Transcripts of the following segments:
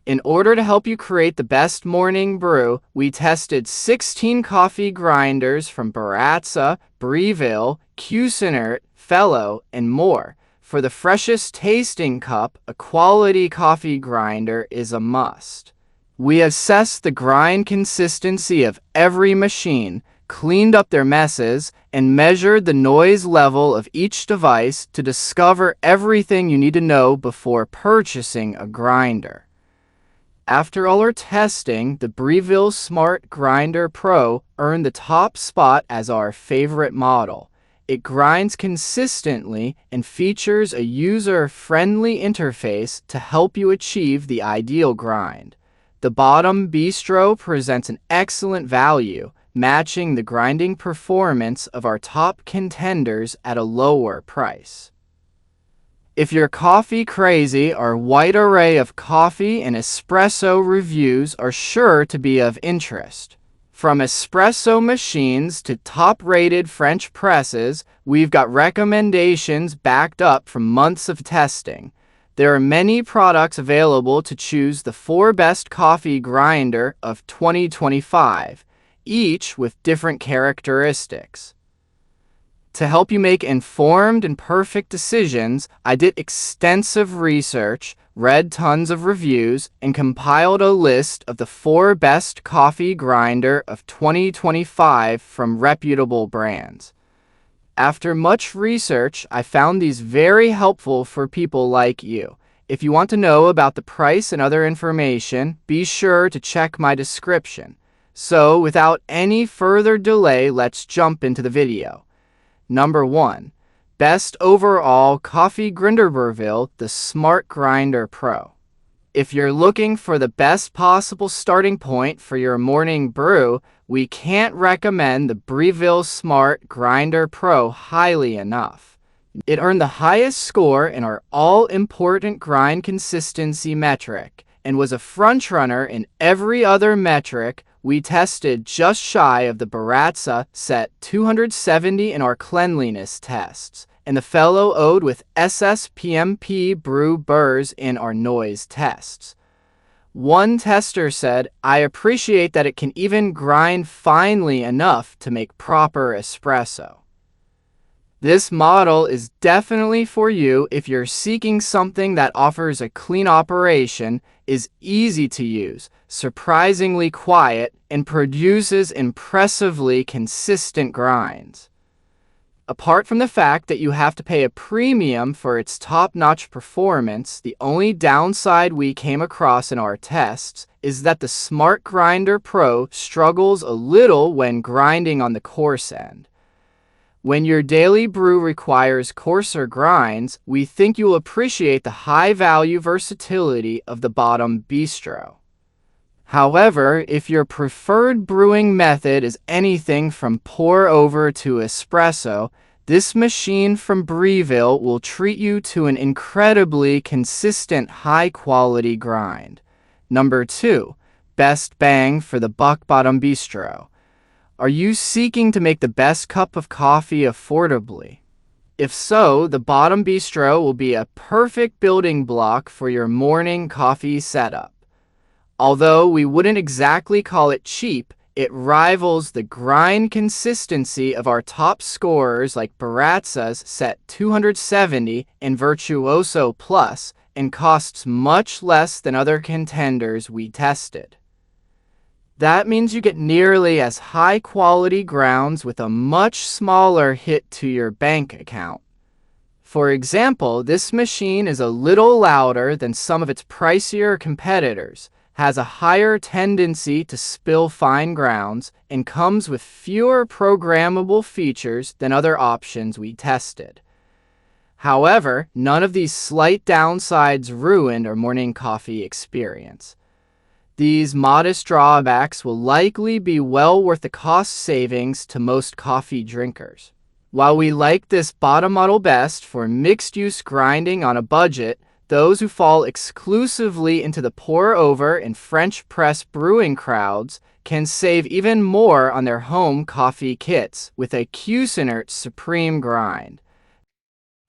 In order to help you create the best morning brew, we tested 16 coffee grinders from Baratza, Breville, Cuisinart, Fellow, and more. For the freshest tasting cup, a quality coffee grinder is a must. We assessed the grind consistency of every machine, cleaned up their messes, and measured the noise level of each device to discover everything you need to know before purchasing a grinder. After all our testing, the Breville Smart Grinder Pro earned the top spot as our favorite model. It grinds consistently and features a user-friendly interface to help you achieve the ideal grind. The Bodum Bistro presents an excellent value, matching the grinding performance of our top contenders at a lower price. If you're coffee crazy, our wide array of coffee and espresso reviews are sure to be of interest. From espresso machines to top-rated French presses, we've got recommendations backed up from months of testing. There are many products available to choose the 4 best coffee grinder of 2025, each with different characteristics. To help you make informed and perfect decisions, I did extensive research, read tons of reviews, and compiled a list of the 4 best coffee grinder of 2025 from reputable brands. After much research, I found these very helpful for people like you. If you want to know about the price and other information, be sure to check my description. So, without any further delay, let's jump into the video. Number 1. Best Overall Coffee Grinder Breville, the Smart Grinder Pro. If you're looking for the best possible starting point for your morning brew, we can't recommend the Breville Smart Grinder Pro highly enough. It earned the highest score in our all-important grind consistency metric and was a frontrunner in every other metric we tested, just shy of the Baratza Sette 270 in our cleanliness tests, and the Fellow owed with SSPMP Brew burrs in our noise tests. One tester said, "I appreciate that it can even grind finely enough to make proper espresso." This model is definitely for you if you're seeking something that offers a clean operation, is easy to use, surprisingly quiet, and produces impressively consistent grinds. Apart from the fact that you have to pay a premium for its top-notch performance, the only downside we came across in our tests is that the Smart Grinder Pro struggles a little when grinding on the coarse end. When your daily brew requires coarser grinds, we think you'll appreciate the high-value versatility of the Bodum Bistro. However, if your preferred brewing method is anything from pour-over to espresso, this machine from Breville will treat you to an incredibly consistent high-quality grind. Number 2. Best Bang for the Buck Bodum Bistro. Are you seeking to make the best cup of coffee affordably? If so, the Bodum Bistro will be a perfect building block for your morning coffee setup. Although we wouldn't exactly call it cheap, it rivals the grind consistency of our top scorers like Baratza's Sette 270 and Virtuoso Plus, and costs much less than other contenders we tested. That means you get nearly as high quality grounds with a much smaller hit to your bank account. For example, this machine is a little louder than some of its pricier competitors, has a higher tendency to spill fine grounds, and comes with fewer programmable features than other options we tested. However, none of these slight downsides ruined our morning coffee experience. These modest drawbacks will likely be well worth the cost savings to most coffee drinkers. While we like this Bodum model best for mixed-use grinding on a budget, those who fall exclusively into the pour-over and French press brewing crowds can save even more on their home coffee kits with a Cuisinart Supreme Grind.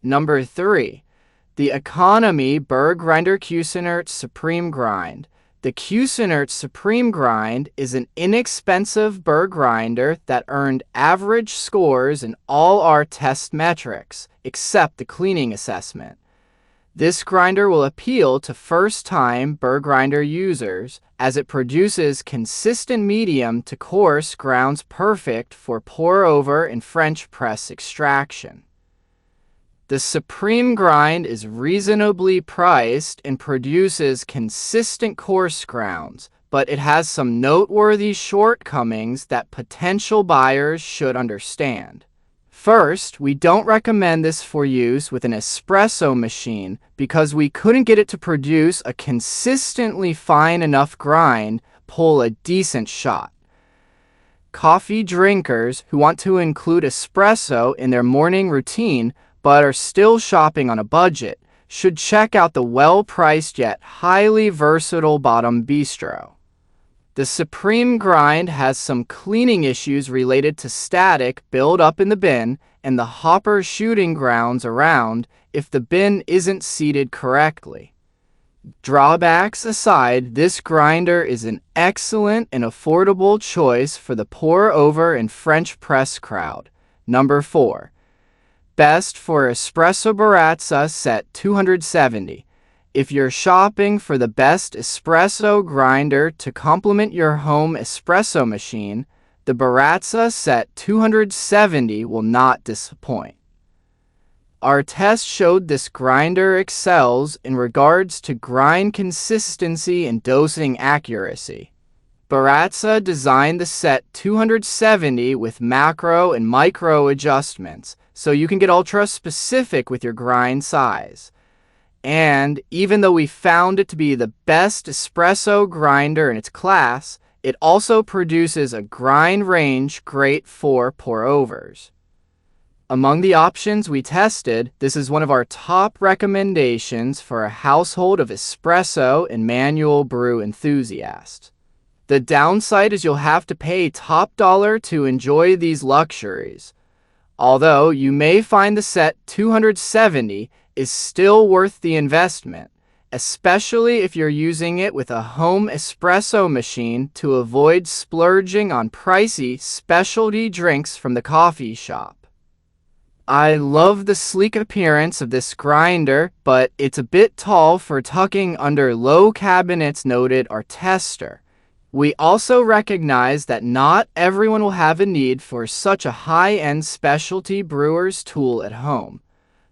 Number 3. The Economy Burr Grinder Cuisinart Supreme Grind. The Cuisinart Supreme Grind is an inexpensive burr grinder that earned average scores in all our test metrics, except the cleaning assessment. This grinder will appeal to first-time burr grinder users as it produces consistent medium to coarse grounds perfect for pour-over and French press extraction. The Supreme Grind is reasonably priced and produces consistent coarse grounds, but it has some noteworthy shortcomings that potential buyers should understand. First, we don't recommend this for use with an espresso machine because we couldn't get it to produce a consistently fine enough grind, pull a decent shot. Coffee drinkers who want to include espresso in their morning routine but are still shopping on a budget should check out the well-priced yet highly versatile Bodum Bistro. The Supreme Grind has some cleaning issues related to static build-up in the bin and the hopper shooting grounds around if the bin isn't seated correctly. Drawbacks aside, this grinder is an excellent and affordable choice for the pour-over and French press crowd. Number 4. Best for Espresso Baratza Sette 270. If you're shopping for the best espresso grinder to complement your home espresso machine, the Baratza Sette 270 will not disappoint. Our test showed this grinder excels in regards to grind consistency and dosing accuracy. Baratza designed the Sette 270 with macro and micro adjustments, so you can get ultra specific with your grind size. And even though we found it to be the best espresso grinder in its class, it also produces a grind range great for pour-overs. Among the options we tested, this is one of our top recommendations for a household of espresso and manual brew enthusiasts. The downside is you'll have to pay top dollar to enjoy these luxuries. Although you may find the Sette 270 is still worth the investment, especially if you're using it with a home espresso machine to avoid splurging on pricey specialty drinks from the coffee shop. I love the sleek appearance of this grinder, but it's a bit tall for tucking under low cabinets, noted our tester. We also recognize that not everyone will have a need for such a high-end specialty brewer's tool at home.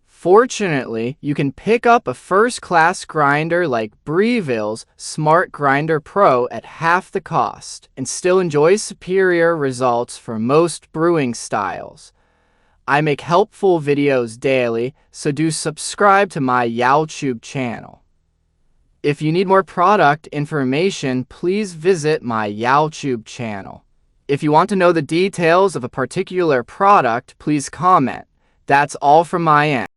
Fortunately, you can pick up a first-class grinder like Breville's Smart Grinder Pro at half the cost and still enjoy superior results for most brewing styles. I make helpful videos daily, so do subscribe to my YouTube channel. If you need more product information, please visit my YouTube channel. If you want to know the details of a particular product, please comment. That's all from my end.